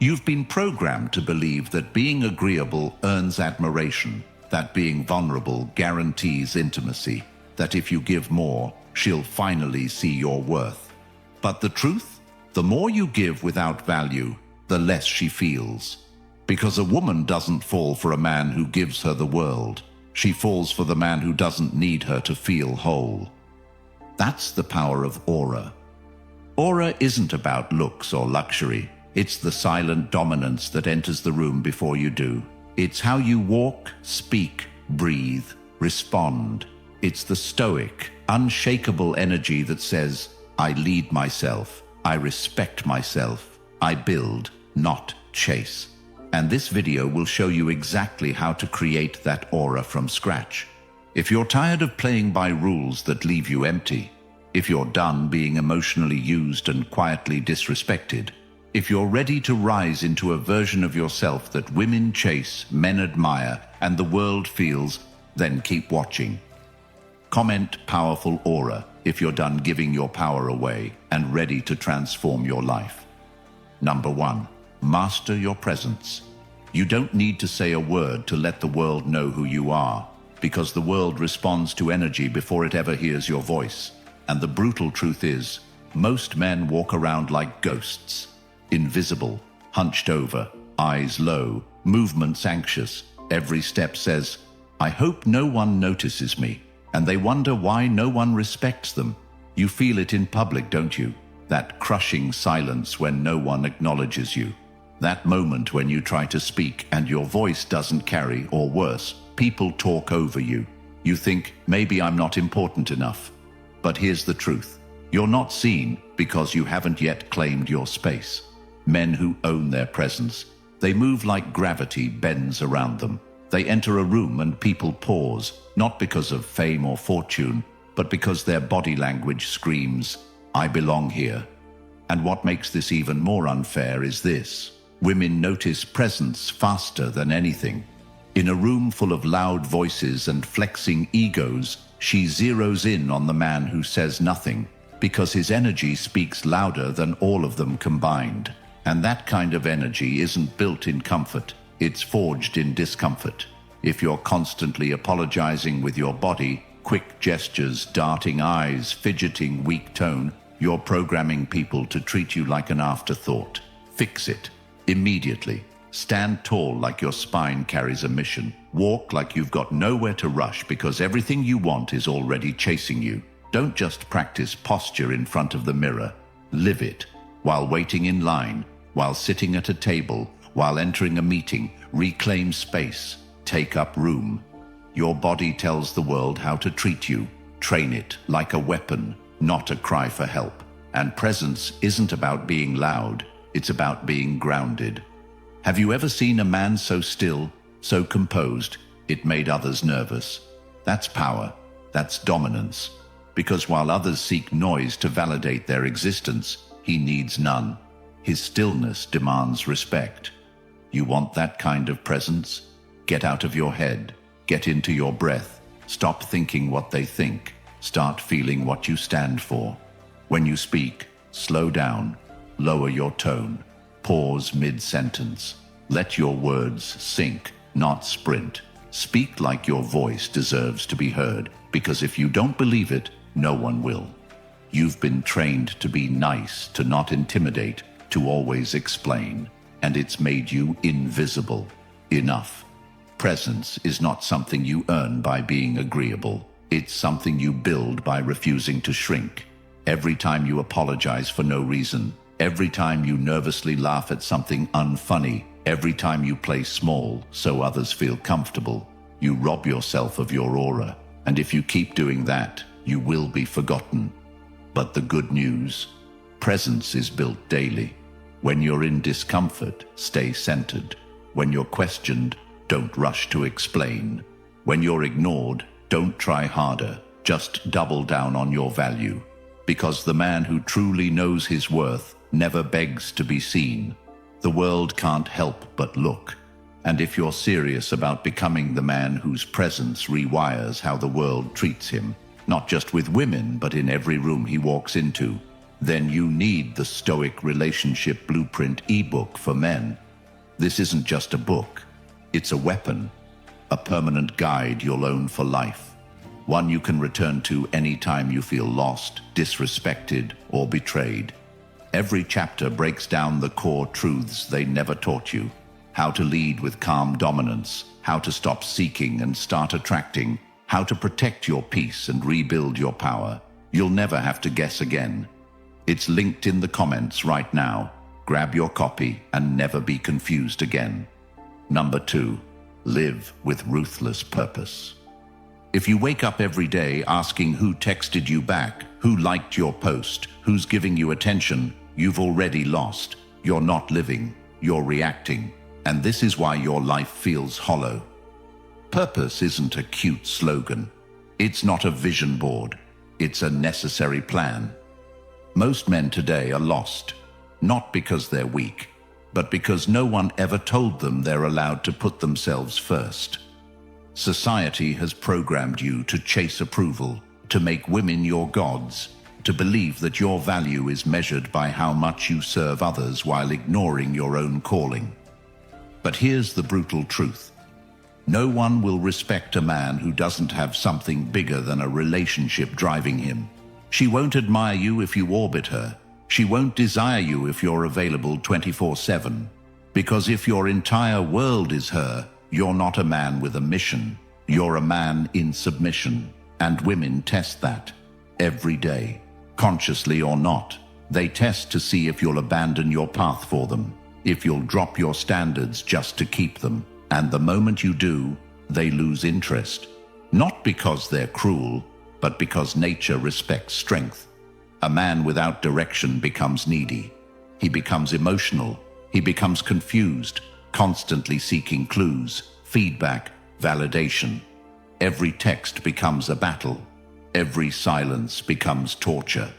You've been programmed to believe that being agreeable earns admiration, that being vulnerable guarantees intimacy, that if you give more, she'll finally see your worth. But the truth? The more you give without value, the less she feels. Because a woman doesn't fall for a man who gives her the world. She falls for the man who doesn't need her to feel whole. That's the power of aura. Aura isn't about looks or luxury. It's the silent dominance that enters the room before you do. It's how you walk, speak, breathe, respond. It's the stoic, unshakable energy that says, I lead myself, I respect myself, I build, not chase. And this video will show you exactly how to create that aura from scratch. If you're tired of playing by rules that leave you empty, if you're done being emotionally used and quietly disrespected, if you're ready to rise into a version of yourself that women chase, men admire, and the world feels, then keep watching. Comment powerful aura if you're done giving your power away and ready to transform your life. Number 1, master your presence. You don't need to say a word to let the world know who you are, because the world responds to energy before it ever hears your voice. And the brutal truth is, most men walk around like ghosts. Invisible, hunched over, eyes low, movements anxious. Every step says, I hope no one notices me. And they wonder why no one respects them. You feel it in public, don't you? That crushing silence when no one acknowledges you. That moment when you try to speak and your voice doesn't carry, or worse, people talk over you. You think, maybe I'm not important enough. But here's the truth. You're not seen because you haven't yet claimed your space. Men who own their presence, they move like gravity bends around them. They enter a room and people pause, not because of fame or fortune, but because their body language screams, I belong here. And what makes this even more unfair is this. Women notice presence faster than anything. In a room full of loud voices and flexing egos, she zeroes in on the man who says nothing, because his energy speaks louder than all of them combined. And that kind of energy isn't built in comfort, it's forged in discomfort. If you're constantly apologizing with your body, quick gestures, darting eyes, fidgeting, weak tone, you're programming people to treat you like an afterthought. Fix it. Immediately. Stand tall like your spine carries a mission. Walk like you've got nowhere to rush because everything you want is already chasing you. Don't just practice posture in front of the mirror. Live it. While waiting in line, while sitting at a table, while entering a meeting, reclaim space. Take up room. Your body tells the world how to treat you. Train it like a weapon, not a cry for help. And presence isn't about being loud. It's about being grounded. Have you ever seen a man so still, so composed, it made others nervous? That's power. That's dominance. Because while others seek noise to validate their existence, he needs none. His stillness demands respect. You want that kind of presence? Get out of your head. Get into your breath. Stop thinking what they think. Start feeling what you stand for. When you speak, slow down. Lower your tone. Pause mid-sentence. Let your words sink, not sprint. Speak like your voice deserves to be heard, because if you don't believe it, no one will. You've been trained to be nice, to not intimidate, to always explain, and it's made you invisible. Enough. Presence is not something you earn by being agreeable. It's something you build by refusing to shrink. Every time you apologize for no reason, every time you nervously laugh at something unfunny, every time you play small so others feel comfortable, you rob yourself of your aura. And if you keep doing that, you will be forgotten. But the good news, presence is built daily. When you're in discomfort, stay centered. When you're questioned, don't rush to explain. When you're ignored, don't try harder. Just double down on your value. Because the man who truly knows his worth never begs to be seen. The world can't help but look. And if you're serious about becoming the man whose presence rewires how the world treats him, not just with women, but in every room he walks into, then you need the Stoic Relationship Blueprint ebook for men. This isn't just a book. It's a weapon, a permanent guide you'll own for life. One you can return to anytime you feel lost, disrespected, or betrayed. Every chapter breaks down the core truths they never taught you. How to lead with calm dominance, how to stop seeking and start attracting, how to protect your peace and rebuild your power. You'll never have to guess again. It's linked in the comments right now. Grab your copy and never be confused again. Number 2, live with ruthless purpose. If you wake up every day asking who texted you back, who liked your post, who's giving you attention, you've already lost. You're not living, you're reacting. And this is why your life feels hollow. Purpose isn't a cute slogan. It's not a vision board. It's a necessary plan. Most men today are lost, not because they're weak, but because no one ever told them they're allowed to put themselves first. Society has programmed you to chase approval, to make women your gods, to believe that your value is measured by how much you serve others while ignoring your own calling. But here's the brutal truth. No one will respect a man who doesn't have something bigger than a relationship driving him. She won't admire you if you orbit her. She won't desire you if you're available 24/7. Because if your entire world is her, you're not a man with a mission. You're a man in submission. And women test that every day, consciously or not. They test to see if you'll abandon your path for them, if you'll drop your standards just to keep them. And the moment you do, they lose interest. Not because they're cruel, but because nature respects strength. A man without direction becomes needy. He becomes emotional. He becomes confused, constantly seeking clues, feedback, validation. Every text becomes a battle. Every silence becomes torture.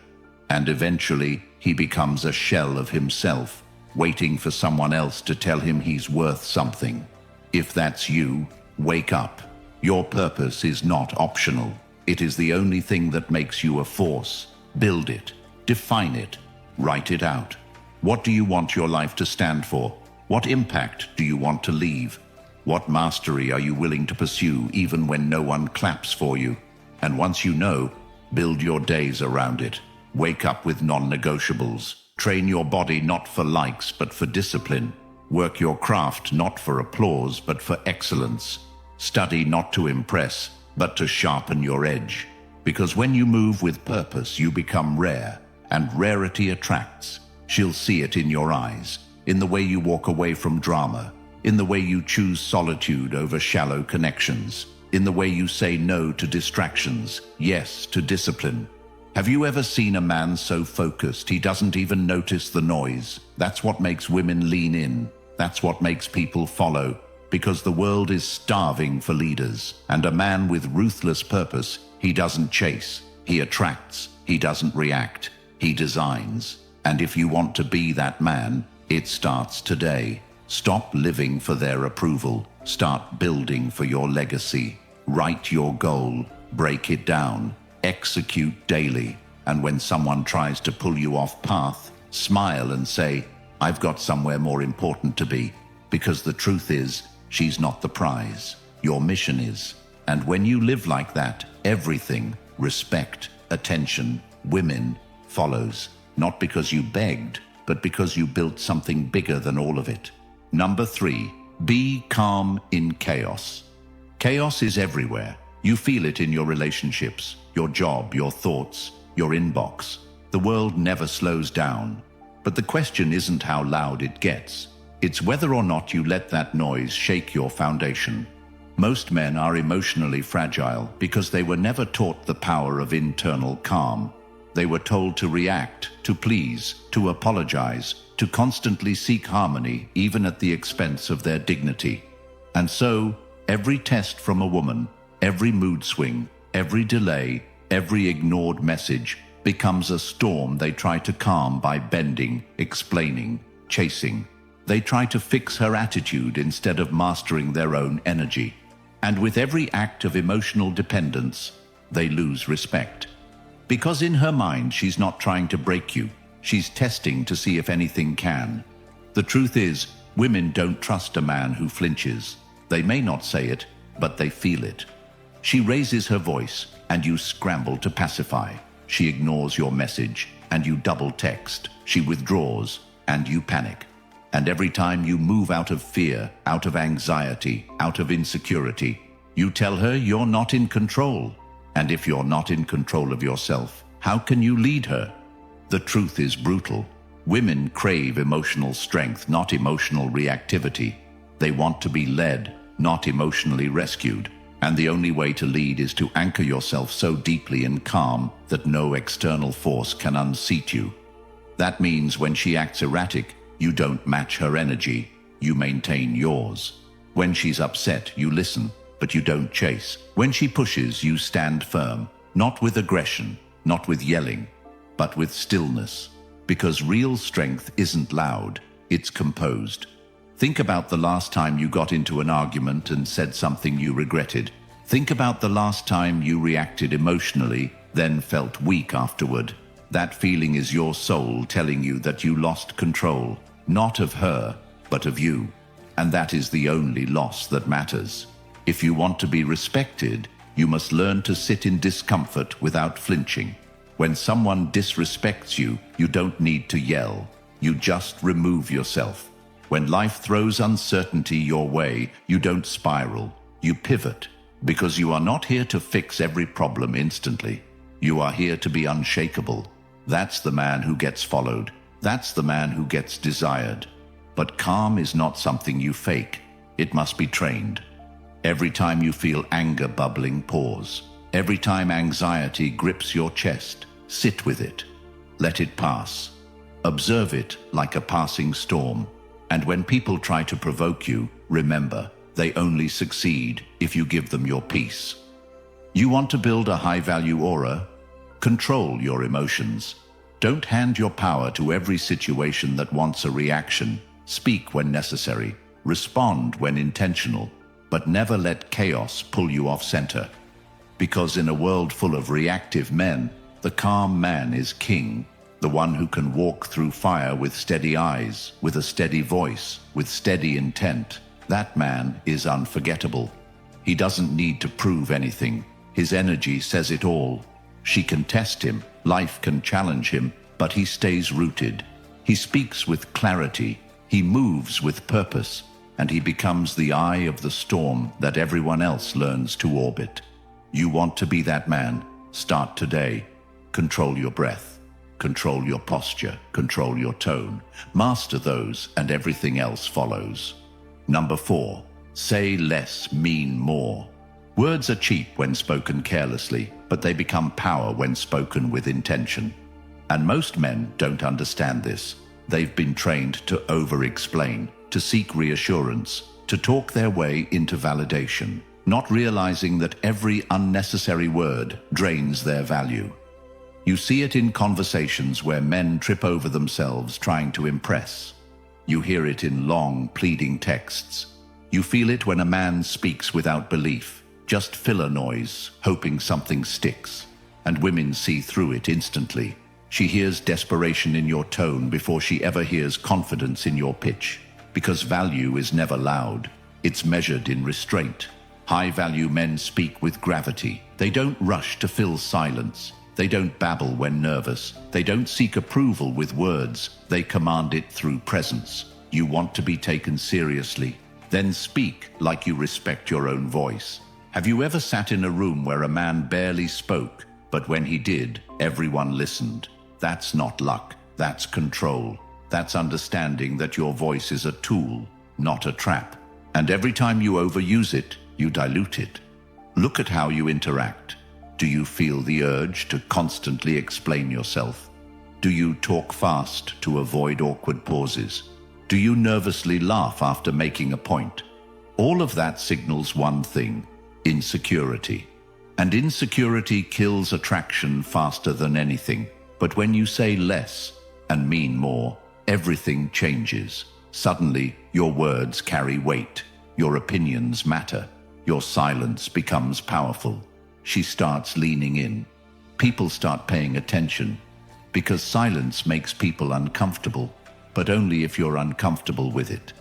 And eventually, he becomes a shell of himself, waiting for someone else to tell him he's worth something. If that's you, wake up. Your purpose is not optional. It is the only thing that makes you a force. Build it. Define it. Write it out. What do you want your life to stand for? What impact do you want to leave? What mastery are you willing to pursue even when no one claps for you? And once you know, build your days around it. Wake up with non-negotiables. Train your body not for likes but for discipline. Work your craft not for applause but for excellence. Study not to impress but to sharpen your edge. Because when you move with purpose, you become rare, and rarity attracts. She'll see it in your eyes, in the way you walk away from drama, in the way you choose solitude over shallow connections, in the way you say no to distractions, yes to discipline. Have you ever seen a man so focused he doesn't even notice the noise? That's what makes women lean in. That's what makes people follow. Because the world is starving for leaders. And a man with ruthless purpose, he doesn't chase. He attracts. He doesn't react. He designs. And if you want to be that man, it starts today. Stop living for their approval. Start building for your legacy. Write your goal. Break it down. Execute daily. And when someone tries to pull you off path, smile and say, I've got somewhere more important to be. Because the truth is, she's not the prize. Your mission is. And when you live like that, everything, respect, attention, women, follows. Not because you begged, but because you built something bigger than all of it. Number 3, be calm in chaos. Chaos is everywhere. You feel it in your relationships, your job, your thoughts, your inbox. The world never slows down. But the question isn't how loud it gets. It's whether or not you let that noise shake your foundation. Most men are emotionally fragile because they were never taught the power of internal calm. They were told to react, to please, to apologize, to constantly seek harmony, even at the expense of their dignity. And so, every test from a woman, every mood swing, every delay, every ignored message becomes a storm they try to calm by bending, explaining, chasing. They try to fix her attitude instead of mastering their own energy. And with every act of emotional dependence, they lose respect. Because in her mind, she's not trying to break you. She's testing to see if anything can. The truth is, women don't trust a man who flinches. They may not say it, but they feel it. She raises her voice, and you scramble to pacify. She ignores your message, and you double text. She withdraws, and you panic. And every time you move out of fear, out of anxiety, out of insecurity, you tell her you're not in control. And if you're not in control of yourself, how can you lead her? The truth is brutal. Women crave emotional strength, not emotional reactivity. They want to be led, not emotionally rescued. And the only way to lead is to anchor yourself so deeply and calm that no external force can unseat you. That means when she acts erratic, you don't match her energy, you maintain yours. When she's upset, you listen, but you don't chase. When she pushes, you stand firm, not with aggression, not with yelling, but with stillness. Because real strength isn't loud, it's composed. Think about the last time you got into an argument and said something you regretted. Think about the last time you reacted emotionally, then felt weak afterward. That feeling is your soul telling you that you lost control, not of her, but of you. And that is the only loss that matters. If you want to be respected, you must learn to sit in discomfort without flinching. When someone disrespects you, you don't need to yell. You just remove yourself. When life throws uncertainty your way, you don't spiral. You pivot. Because you are not here to fix every problem instantly. You are here to be unshakable. That's the man who gets followed. That's the man who gets desired. But calm is not something you fake. It must be trained. Every time you feel anger bubbling, pause. Every time anxiety grips your chest, sit with it. Let it pass. Observe it like a passing storm. And when people try to provoke you, remember, they only succeed if you give them your peace. You want to build a high-value aura? Control your emotions. Don't hand your power to every situation that wants a reaction. Speak when necessary. Respond when intentional. But never let chaos pull you off center. Because in a world full of reactive men, the calm man is king. The one who can walk through fire with steady eyes, with a steady voice, with steady intent. That man is unforgettable. He doesn't need to prove anything. His energy says it all. She can test him, life can challenge him, but he stays rooted. He speaks with clarity, he moves with purpose, and he becomes the eye of the storm that everyone else learns to orbit. You want to be that man? Start today. Control your breath. Control your posture. Control your tone. Master those, and everything else follows. Number 4. Say less, mean more. Words are cheap when spoken carelessly, but they become power when spoken with intention. And most men don't understand this. They've been trained to over-explain, to seek reassurance, to talk their way into validation, not realizing that every unnecessary word drains their value. You see it in conversations where men trip over themselves trying to impress. You hear it in long, pleading texts. You feel it when a man speaks without belief, just filler noise, hoping something sticks. And women see through it instantly. She hears desperation in your tone before she ever hears confidence in your pitch. Because value is never loud. It's measured in restraint. High-value men speak with gravity. They don't rush to fill silence. They don't babble when nervous. They don't seek approval with words. They command it through presence. You want to be taken seriously? Then speak like you respect your own voice. Have you ever sat in a room where a man barely spoke, but when he did, everyone listened? That's not luck. That's control. That's understanding that your voice is a tool, not a trap. And every time you overuse it, you dilute it. Look at how you interact. Do you feel the urge to constantly explain yourself? Do you talk fast to avoid awkward pauses? Do you nervously laugh after making a point? All of that signals one thing: insecurity. And insecurity kills attraction faster than anything. But when you say less and mean more, everything changes. Suddenly, your words carry weight. Your opinions matter. Your silence becomes powerful. She starts leaning in. people start paying attention. Because silence makes people uncomfortable, but only if you're uncomfortable with it.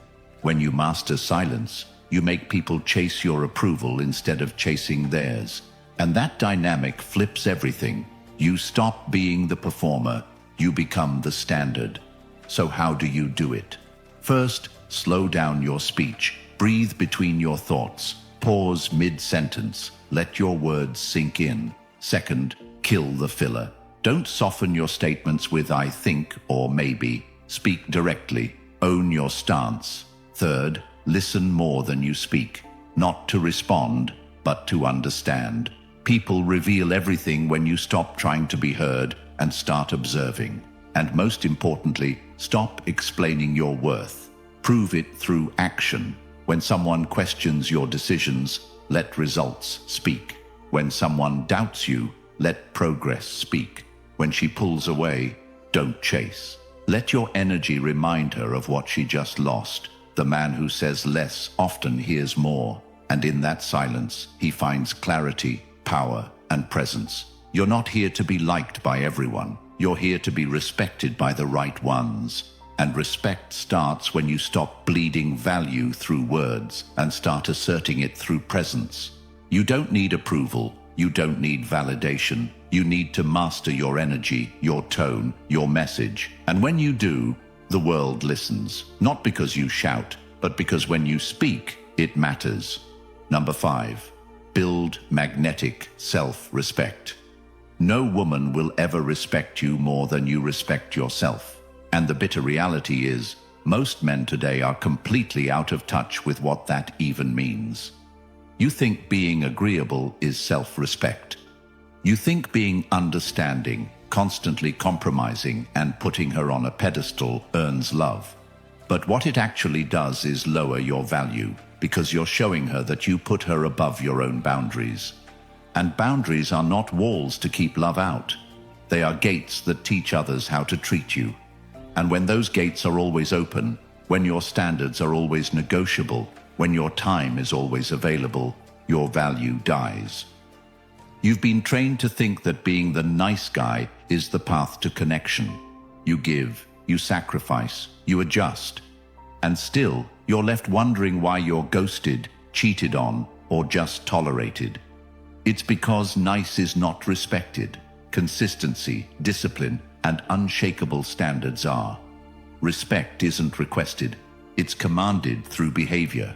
When you master silence, you make people chase your approval instead of chasing theirs. And that dynamic flips everything. You stop being the performer, you become the standard. So how do you do it? First, slow down your speech. Breathe between your thoughts. Pause mid-sentence. Let your words sink in. Second, kill the filler. Don't soften your statements with "I think" or "maybe." Speak directly. Own your stance. Third, listen more than you speak. Not to respond, but to understand. People reveal everything when you stop trying to be heard and start observing. And most importantly, stop explaining your worth. Prove it through action. When someone questions your decisions, let results speak. When someone doubts you, let progress speak. When she pulls away, don't chase. Let your energy remind her of what she just lost. The man who says less often hears more, and in that silence, he finds clarity, power, and presence. You're not here to be liked by everyone. You're here to be respected by the right ones. And respect starts when you stop bleeding value through words and start asserting it through presence. You don't need approval. You don't need validation. You need to master your energy, your tone, your message. And when you do, the world listens. Not because you shout, but because when you speak, it matters. Number 5, build magnetic self-respect. No woman will ever respect you more than you respect yourself. And the bitter reality is, most men today are completely out of touch with what that even means. You think being agreeable is self-respect. You think being understanding, constantly compromising, and putting her on a pedestal earns love. But what it actually does is lower your value, because you're showing her that you put her above your own boundaries. And boundaries are not walls to keep love out. They are gates that teach others how to treat you. And when those gates are always open, when your standards are always negotiable, when your time is always available, your value dies. You've been trained to think that being the nice guy is the path to connection. You give, you sacrifice, you adjust. And still, you're left wondering why you're ghosted, cheated on, or just tolerated. It's because nice is not respected. Consistency, discipline, and unshakable standards are. Respect isn't requested, it's commanded through behavior.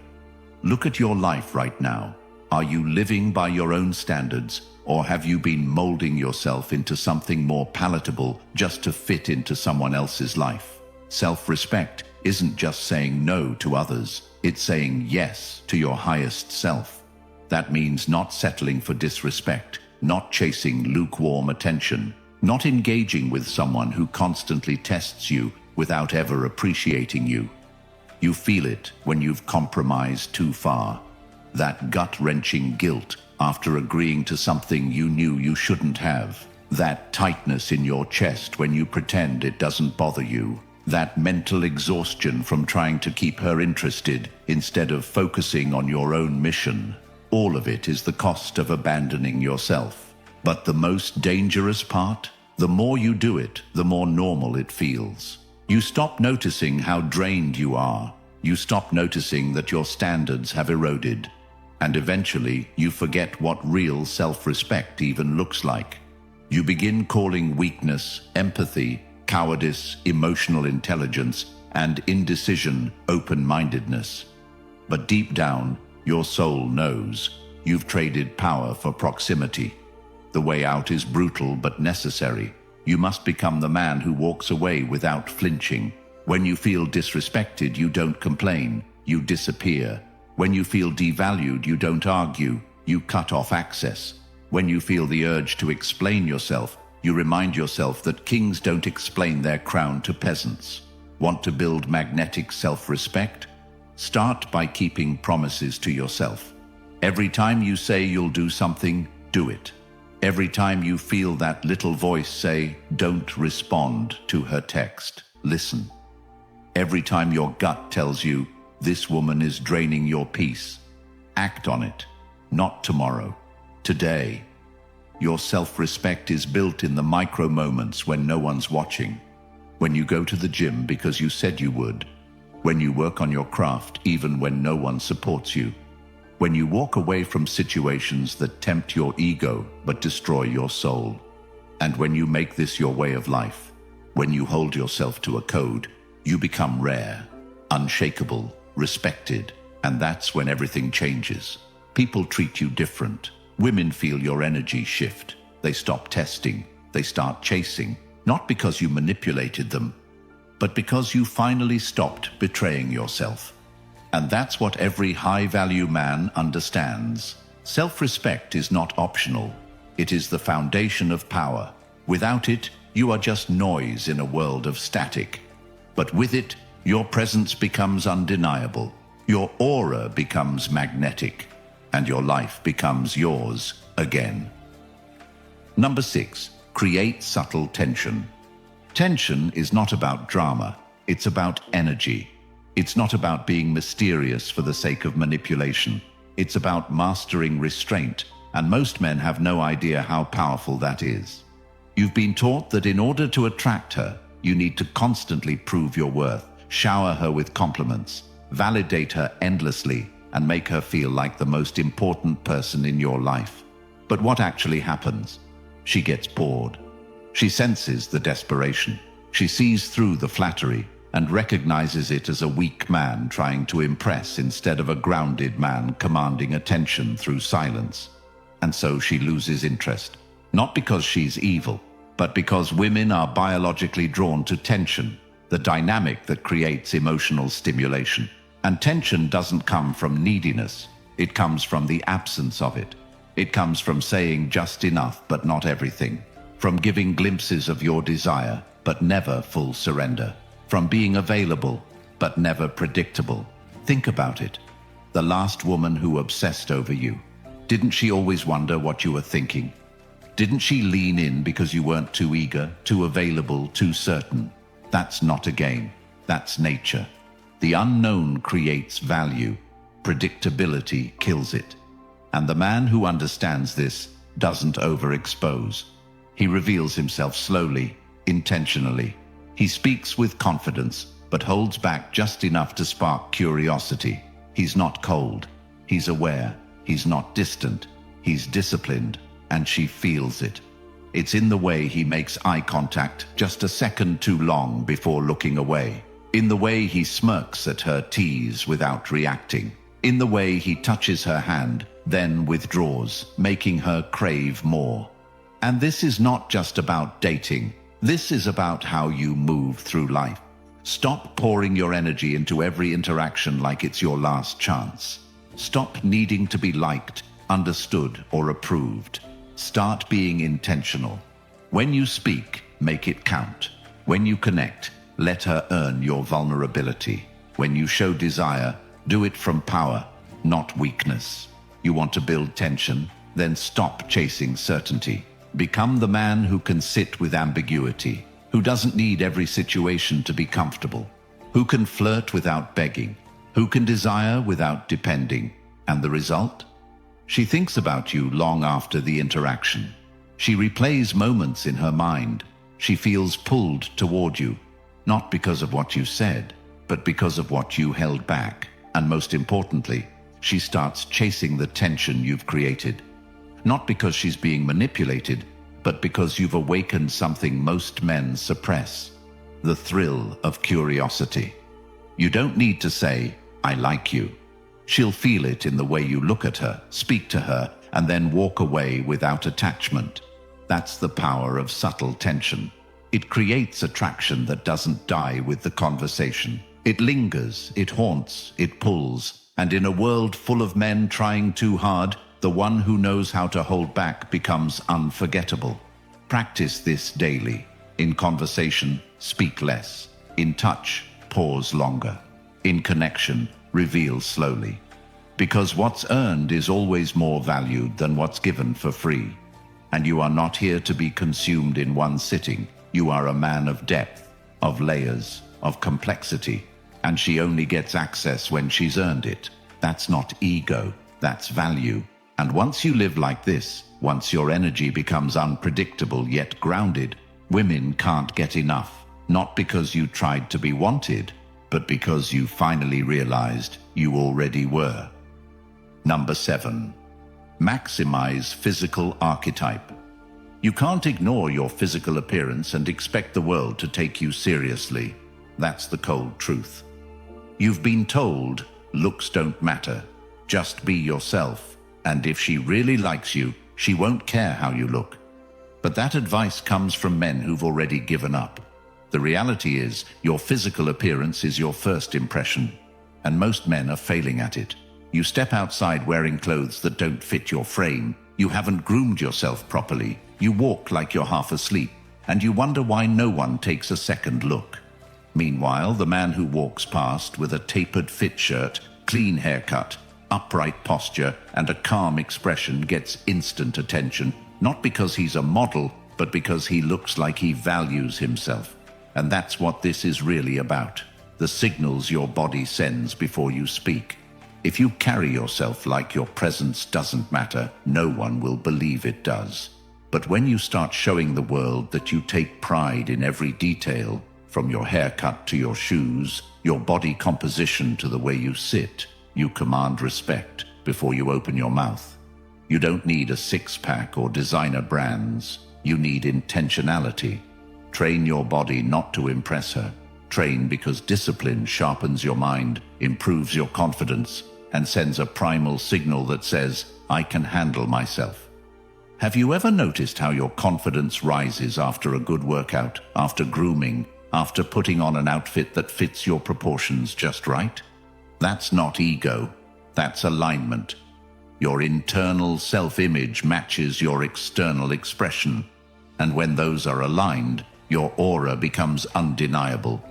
Look at your life right now. Are you living by your own standards, or have you been molding yourself into something more palatable just to fit into someone else's life? Self-respect isn't just saying no to others, it's saying yes to your highest self. That means not settling for disrespect, not chasing lukewarm attention, not engaging with someone who constantly tests you without ever appreciating you. You feel it when you've compromised too far. That gut-wrenching guilt after agreeing to something you knew you shouldn't have. That tightness in your chest when you pretend it doesn't bother you. That mental exhaustion from trying to keep her interested instead of focusing on your own mission. All of it is the cost of abandoning yourself. But the most dangerous part? The more you do it, the more normal it feels. You stop noticing how drained you are. You stop noticing that your standards have eroded. And eventually, you forget what real self-respect even looks like. You begin calling weakness, empathy, cowardice, emotional intelligence, and indecision open-mindedness. But deep down, your soul knows you've traded power for proximity. The way out is brutal but necessary. You must become the man who walks away without flinching. When you feel disrespected, you don't complain, you disappear. When you feel devalued, you don't argue, you cut off access. When you feel the urge to explain yourself, you remind yourself that kings don't explain their crown to peasants. Want to build magnetic self-respect? Start by keeping promises to yourself. Every time you say you'll do something, do it. Every time you feel that little voice say, "Don't respond" to her text, listen. Every time your gut tells you, "This woman is draining your peace," act on it. Not tomorrow, today. Your self-respect is built in the micro moments when no one's watching. When you go to the gym because you said you would. When you work on your craft even when no one supports you. When you walk away from situations that tempt your ego but destroy your soul. And when you make this your way of life, when you hold yourself to a code, you become rare, unshakable, respected, and that's when everything changes. People treat you different. Women feel your energy shift. They stop testing. They start chasing, not because you manipulated them, but because you finally stopped betraying yourself. And that's what every high-value man understands. Self-respect is not optional. It is the foundation of power. Without it, you are just noise in a world of static. But with it, your presence becomes undeniable. Your aura becomes magnetic. And your life becomes yours again. Number 6, create subtle tension. Tension is not about drama, it's about energy. It's not about being mysterious for the sake of manipulation. It's about mastering restraint, and most men have no idea how powerful that is. You've been taught that in order to attract her, you need to constantly prove your worth, shower her with compliments, validate her endlessly, and make her feel like the most important person in your life. But what actually happens? She gets bored. She senses the desperation. She sees through the flattery and recognizes it as a weak man trying to impress instead of a grounded man commanding attention through silence. And so she loses interest. Not because she's evil, but because women are biologically drawn to tension, the dynamic that creates emotional stimulation. And tension doesn't come from neediness. It comes from the absence of it. It comes from saying just enough but not everything. From giving glimpses of your desire but never full surrender. From being available but never predictable. Think about it. The last woman who obsessed over you. Didn't she always wonder what you were thinking? Didn't she lean in because you weren't too eager, too available, too certain? That's not a game. That's nature. The unknown creates value. Predictability kills it. And the man who understands this doesn't overexpose. He reveals himself slowly, intentionally. He speaks with confidence, but holds back just enough to spark curiosity. He's not cold. He's aware. He's not distant. He's disciplined, and she feels it. It's in the way he makes eye contact just a second too long before looking away. In the way he smirks at her tease without reacting. In the way he touches her hand, then withdraws, making her crave more. And this is not just about dating. This is about how you move through life. Stop pouring your energy into every interaction like it's your last chance. Stop needing to be liked, understood, or approved. Start being intentional. When you speak, make it count. When you connect, let her earn your vulnerability. When you show desire, do it from power, not weakness. You want to build tension? Then stop chasing certainty. Become the man who can sit with ambiguity, who doesn't need every situation to be comfortable, who can flirt without begging, who can desire without depending. And the result? She thinks about you long after the interaction. She replays moments in her mind. She feels pulled toward you, not because of what you said, but because of what you held back. And most importantly, she starts chasing the tension you've created. Not because she's being manipulated, but because you've awakened something most men suppress. The thrill of curiosity. You don't need to say, "I like you." She'll feel it in the way you look at her, speak to her, and then walk away without attachment. That's the power of subtle tension. It creates attraction that doesn't die with the conversation. It lingers, it haunts, it pulls, and in a world full of men trying too hard, the one who knows how to hold back becomes unforgettable. Practice this daily. In conversation, speak less. In touch, pause longer. In connection, reveal slowly. Because what's earned is always more valued than what's given for free. And you are not here to be consumed in one sitting. You are a man of depth, of layers, of complexity. And she only gets access when she's earned it. That's not ego, that's value. And once you live like this, once your energy becomes unpredictable yet grounded, women can't get enough. Not because you tried to be wanted, but because you finally realized you already were. Number 7. Maximize physical archetype. You can't ignore your physical appearance and expect the world to take you seriously. That's the cold truth. You've been told, looks don't matter. Just be yourself, and if she really likes you, she won't care how you look. But that advice comes from men who've already given up. The reality is, your physical appearance is your first impression, and most men are failing at it. You step outside wearing clothes that don't fit your frame, you haven't groomed yourself properly, you walk like you're half asleep, and you wonder why no one takes a second look. Meanwhile, the man who walks past with a tapered fit shirt, clean haircut, upright posture, and a calm expression gets instant attention, not because he's a model, but because he looks like he values himself. And that's what this is really about. The signals your body sends before you speak. If you carry yourself like your presence doesn't matter, no one will believe it does. But when you start showing the world that you take pride in every detail, from your haircut to your shoes, your body composition to the way you sit, you command respect before you open your mouth. You don't need a six-pack or designer brands. You need intentionality. Train your body not to impress her. Train because discipline sharpens your mind, improves your confidence, and sends a primal signal that says, I can handle myself. Have you ever noticed how your confidence rises after a good workout, after grooming, after putting on an outfit that fits your proportions just right? That's not ego, that's alignment. Your internal self-image matches your external expression, and when those are aligned, your aura becomes undeniable.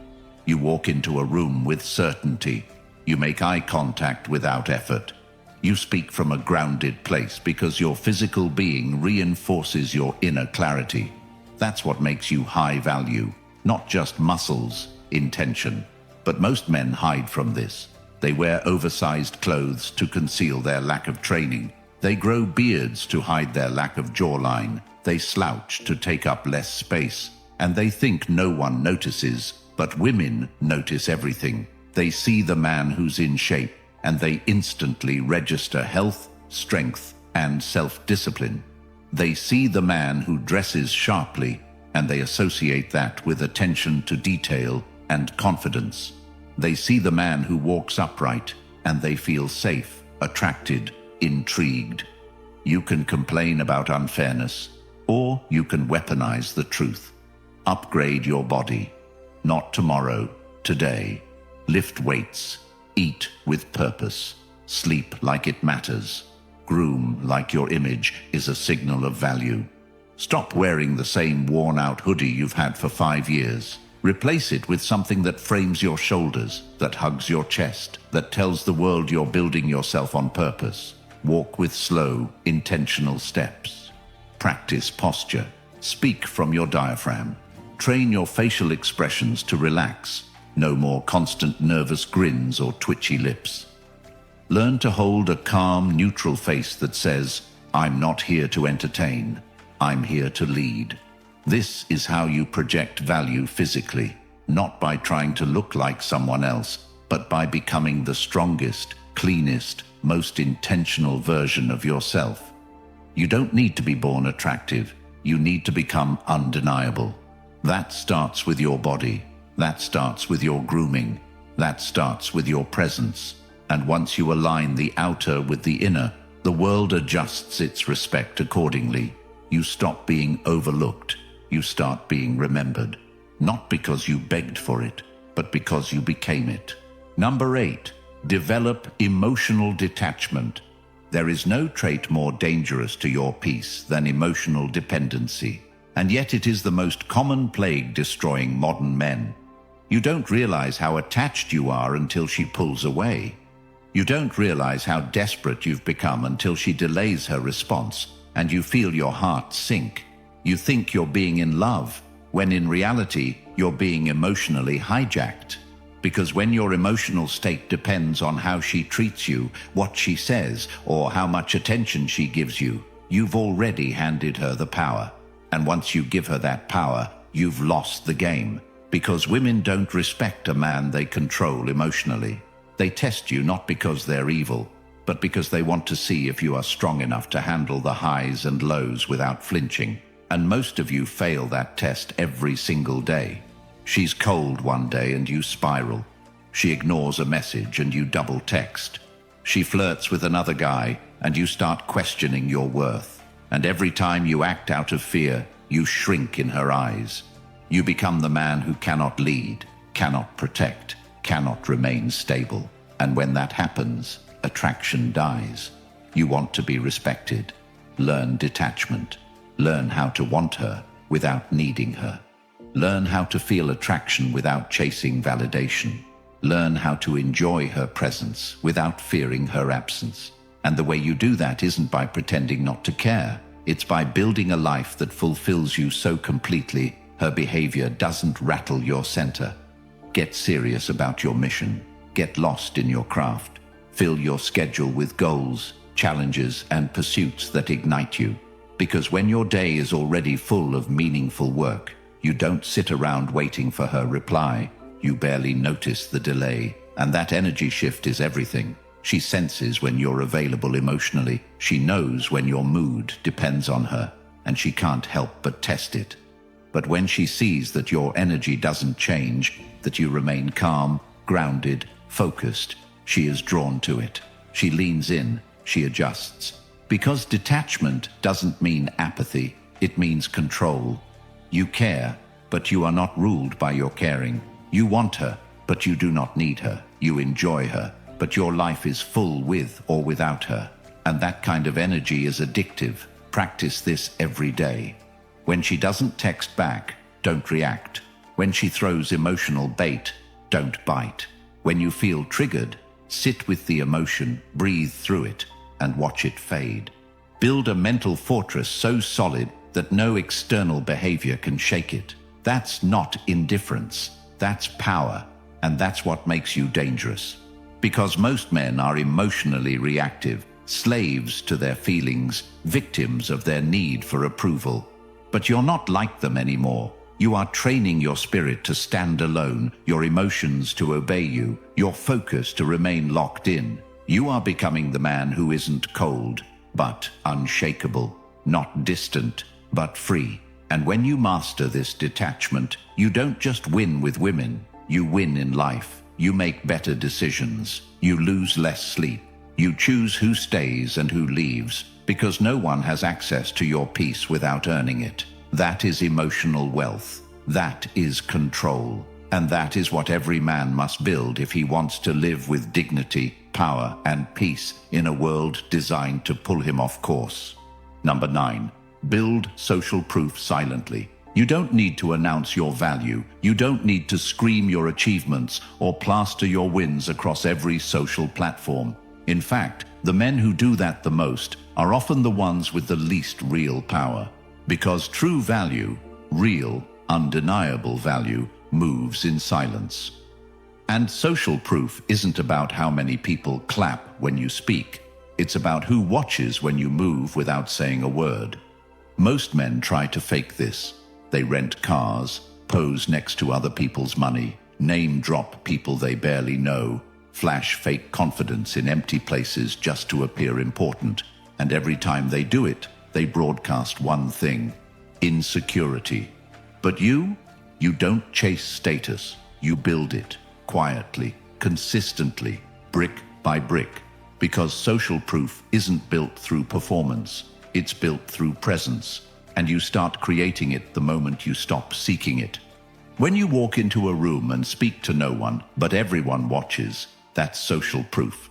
You walk into a room with certainty. You make eye contact without effort. You speak from a grounded place because your physical being reinforces your inner clarity. That's what makes you high value, not just muscles, intention. But most men hide from this. They wear oversized clothes to conceal their lack of training. They grow beards to hide their lack of jawline. They slouch to take up less space. And they think no one notices, but women notice everything. They see the man who's in shape, and they instantly register health, strength, and self-discipline. They see the man who dresses sharply, and they associate that with attention to detail and confidence. They see the man who walks upright, and they feel safe, attracted, intrigued. You can complain about unfairness, or you can weaponize the truth. Upgrade your body. Not tomorrow, today. Lift weights. Eat with purpose. Sleep like it matters. Groom like your image is a signal of value. Stop wearing the same worn-out hoodie you've had for 5 years. Replace it with something that frames your shoulders, that hugs your chest, that tells the world you're building yourself on purpose. Walk with slow, intentional steps. Practice posture. Speak from your diaphragm. Train your facial expressions to relax. No more constant nervous grins or twitchy lips. Learn to hold a calm, neutral face that says, I'm not here to entertain. I'm here to lead. This is how you project value physically, not by trying to look like someone else, but by becoming the strongest, cleanest, most intentional version of yourself. You don't need to be born attractive. You need to become undeniable. That starts with your body. That starts with your grooming. That starts with your presence. And once you align the outer with the inner, the world adjusts its respect accordingly. You stop being overlooked. You start being remembered. Not because you begged for it, but because you became it. Number 8, develop emotional detachment. There is no trait more dangerous to your peace than emotional dependency. And yet it is the most common plague destroying modern men. You don't realize how attached you are until she pulls away. You don't realize how desperate you've become until she delays her response, and you feel your heart sink. You think you're being in love, when in reality, you're being emotionally hijacked. Because when your emotional state depends on how she treats you, what she says, or how much attention she gives you, you've already handed her the power. And once you give her that power, you've lost the game. Because women don't respect a man they control emotionally. They test you not because they're evil, but because they want to see if you are strong enough to handle the highs and lows without flinching. And most of you fail that test every single day. She's cold one day and you spiral. She ignores a message and you double text. She flirts with another guy and you start questioning your worth. And every time you act out of fear, you shrink in her eyes. You become the man who cannot lead, cannot protect, cannot remain stable. And when that happens, attraction dies. You want to be respected. Learn detachment. Learn how to want her without needing her. Learn how to feel attraction without chasing validation. Learn how to enjoy her presence without fearing her absence. And the way you do that isn't by pretending not to care. It's by building a life that fulfills you so completely her behavior doesn't rattle your center. Get serious about your mission. Get lost in your craft. Fill your schedule with goals, challenges, and pursuits that ignite you. Because when your day is already full of meaningful work, you don't sit around waiting for her reply. You barely notice the delay, and that energy shift is everything. She senses when you're available emotionally. She knows when your mood depends on her, and she can't help but test it. But when she sees that your energy doesn't change, that you remain calm, grounded, focused, she is drawn to it. She leans in, she adjusts. Because detachment doesn't mean apathy, it means control. You care, but you are not ruled by your caring. You want her, but you do not need her. You enjoy her, but your life is full with or without her. And that kind of energy is addictive. Practice this every day. When she doesn't text back, don't react. When she throws emotional bait, don't bite. When you feel triggered, sit with the emotion, breathe through it, and watch it fade. Build a mental fortress so solid that no external behavior can shake it. That's not indifference. That's power. And that's what makes you dangerous. Because most men are emotionally reactive, slaves to their feelings, victims of their need for approval. But you're not like them anymore. You are training your spirit to stand alone, your emotions to obey you, your focus to remain locked in. You are becoming the man who isn't cold, but unshakable, not distant, but free. And when you master this detachment, you don't just win with women, you win in life. You make better decisions. You lose less sleep. You choose who stays and who leaves, because no one has access to your peace without earning it. That is emotional wealth. That is control. And that is what every man must build if he wants to live with dignity, power, and peace in a world designed to pull him off course. Number 9. Build social proof silently. You don't need to announce your value. You don't need to scream your achievements or plaster your wins across every social platform. In fact, the men who do that the most are often the ones with the least real power. Because true value, real, undeniable value, moves in silence. And social proof isn't about how many people clap when you speak. It's about who watches when you move without saying a word. Most men try to fake this. They rent cars, pose next to other people's money, name drop people they barely know, flash fake confidence in empty places just to appear important. And every time they do it, they broadcast one thing: insecurity. But you don't chase status. You build it, quietly, consistently, brick by brick. Because social proof isn't built through performance, it's built through presence. And you start creating it the moment you stop seeking it. When you walk into a room and speak to no one, but everyone watches, that's social proof.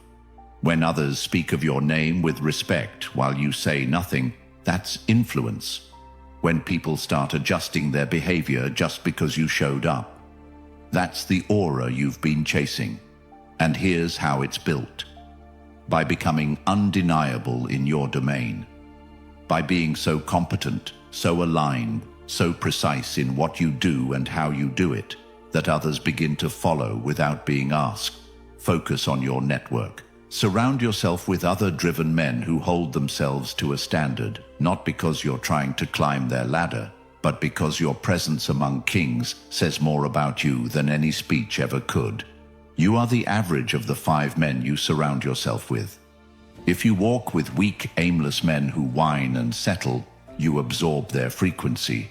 When others speak of your name with respect while you say nothing, that's influence. When people start adjusting their behavior just because you showed up, that's the aura you've been chasing. And here's how it's built. By becoming undeniable in your domain. By being so competent, so aligned, so precise in what you do and how you do it, that others begin to follow without being asked. Focus on your network. Surround yourself with other driven men who hold themselves to a standard, not because you're trying to climb their ladder, but because your presence among kings says more about you than any speech ever could. You are the average of the 5 men you surround yourself with. If you walk with weak, aimless men who whine and settle, you absorb their frequency.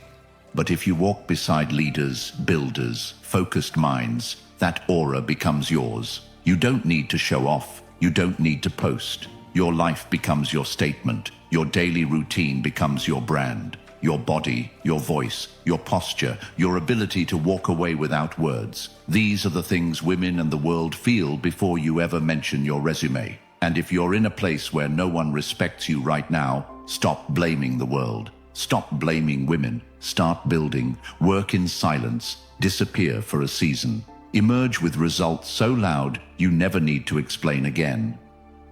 But if you walk beside leaders, builders, focused minds, that aura becomes yours. You don't need to show off. You don't need to post. Your life becomes your statement. Your daily routine becomes your brand. Your body, your voice, your posture, your ability to walk away without words. These are the things women and the world feel before you ever mention your resume. And if you're in a place where no one respects you right now, stop blaming the world. Stop blaming women. Start building. Work in silence. Disappear for a season. Emerge with results so loud you never need to explain again.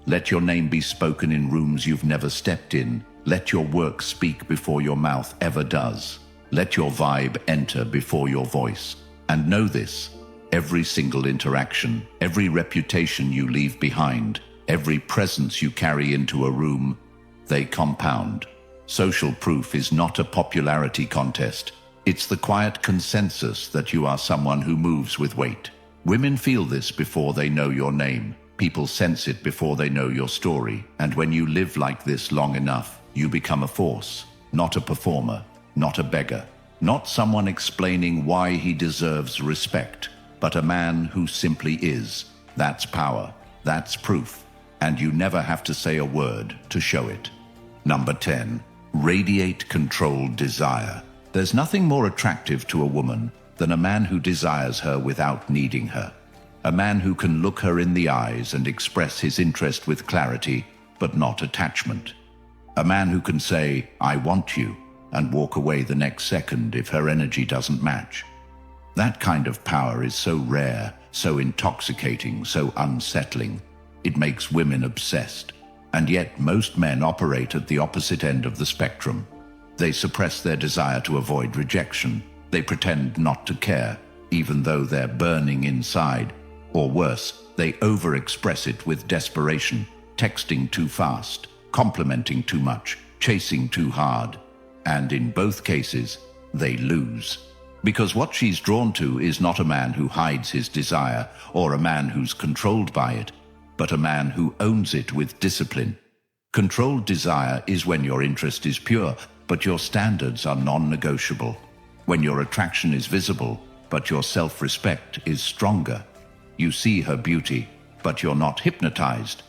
Let your name be spoken in rooms you've never stepped in. Let your work speak before your mouth ever does. Let your vibe enter before your voice. And know this, every single interaction, every reputation you leave behind, every presence you carry into a room, they compound. Social proof is not a popularity contest. It's the quiet consensus that you are someone who moves with weight. Women feel this before they know your name. People sense it before they know your story. And when you live like this long enough, you become a force, not a performer, not a beggar, not someone explaining why he deserves respect, but a man who simply is. That's power. That's proof. And you never have to say a word to show it. Number 10. Radiate controlled desire. There's nothing more attractive to a woman than a man who desires her without needing her. A man who can look her in the eyes and express his interest with clarity, but not attachment. A man who can say, "I want you," and walk away the next second if her energy doesn't match. That kind of power is so rare, so intoxicating, so unsettling. It makes women obsessed. And yet most men operate at the opposite end of the spectrum. They suppress their desire to avoid rejection. They pretend not to care, even though they're burning inside. Or worse, they overexpress it with desperation, texting too fast, complimenting too much, chasing too hard. And in both cases, they lose. Because what she's drawn to is not a man who hides his desire or a man who's controlled by it, but a man who owns it with discipline. Controlled desire is when your interest is pure, but your standards are non-negotiable. When your attraction is visible, but your self-respect is stronger. You see her beauty, but you're not hypnotized.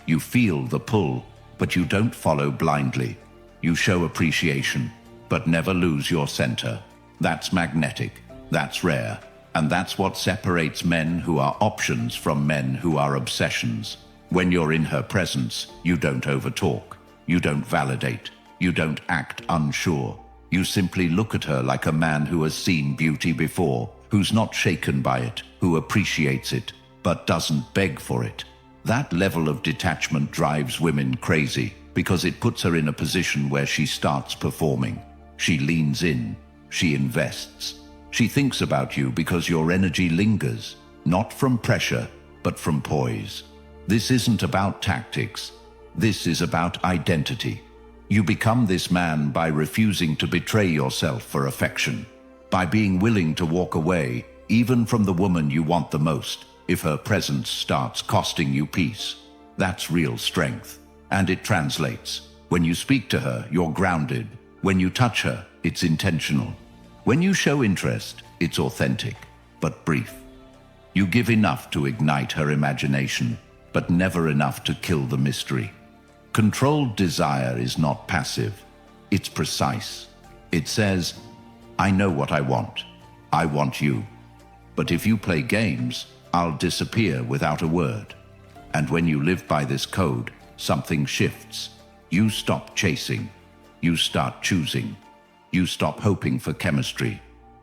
You feel the pull, but you don't follow blindly. You show appreciation, but never lose your center. That's magnetic. That's rare. And that's what separates men who are options from men who are obsessions. When you're in her presence, you don't overtalk. You don't validate. You don't act unsure. You simply look at her like a man who has seen beauty before, who's not shaken by it, who appreciates it, but doesn't beg for it. That level of detachment drives women crazy because it puts her in a position where she starts performing. She leans in. She invests. She thinks about you because your energy lingers, not from pressure, but from poise. This isn't about tactics. This is about identity. You become this man by refusing to betray yourself for affection, by being willing to walk away, even from the woman you want the most, if her presence starts costing you peace. That's real strength. And it translates. When you speak to her, you're grounded. When you touch her, it's intentional. When you show interest, it's authentic, but brief. You give enough to ignite her imagination, but never enough to kill the mystery. Controlled desire is not passive. It's precise. It says, "I know what I want. I want you. But if you play games, I'll disappear without a word." And when you live by this code, something shifts. You stop chasing. You start choosing. You stop hoping for chemistry.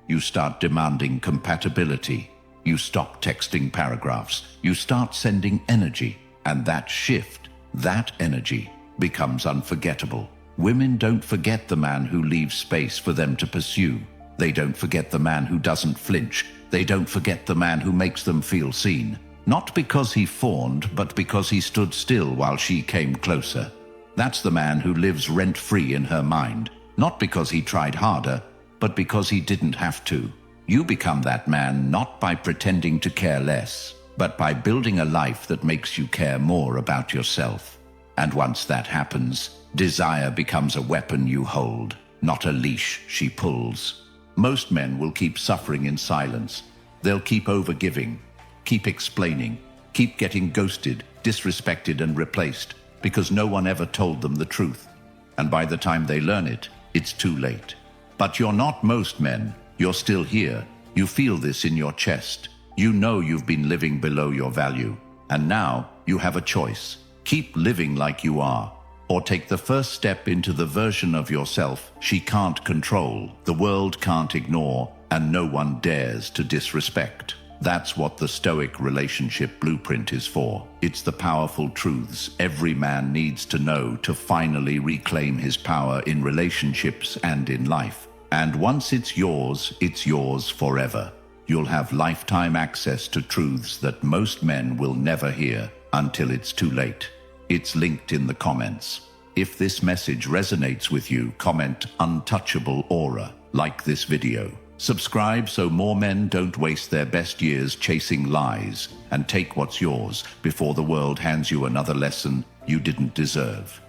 You start demanding compatibility. You stop texting paragraphs. You start sending energy. And that shift, that energy, becomes unforgettable. Women don't forget the man who leaves space for them to pursue. They don't forget the man who doesn't flinch. They don't forget the man who makes them feel seen. Not because he fawned, but because he stood still while she came closer. That's the man who lives rent-free in her mind, not because he tried harder, but because he didn't have to. You become that man not by pretending to care less, but by building a life that makes you care more about yourself. And once that happens, desire becomes a weapon you hold, not a leash she pulls. Most men will keep suffering in silence. They'll keep overgiving, keep explaining, keep getting ghosted, disrespected, and replaced, because no one ever told them the truth. And by the time they learn it, it's too late. But you're not most men. You're still here. You feel this in your chest. You know you've been living below your value. And now you have a choice. Keep living like you are, or take the first step into the version of yourself she can't control, the world can't ignore, and no one dares to disrespect. That's what the Stoic relationship blueprint is for. It's the powerful truths every man needs to know to finally reclaim his power in relationships and in life. And once it's yours forever. You'll have lifetime access to truths that most men will never hear until it's too late. It's linked in the comments. If this message resonates with you, comment "Untouchable Aura," like this video. Subscribe so more men don't waste their best years chasing lies, and take what's yours before the world hands you another lesson you didn't deserve.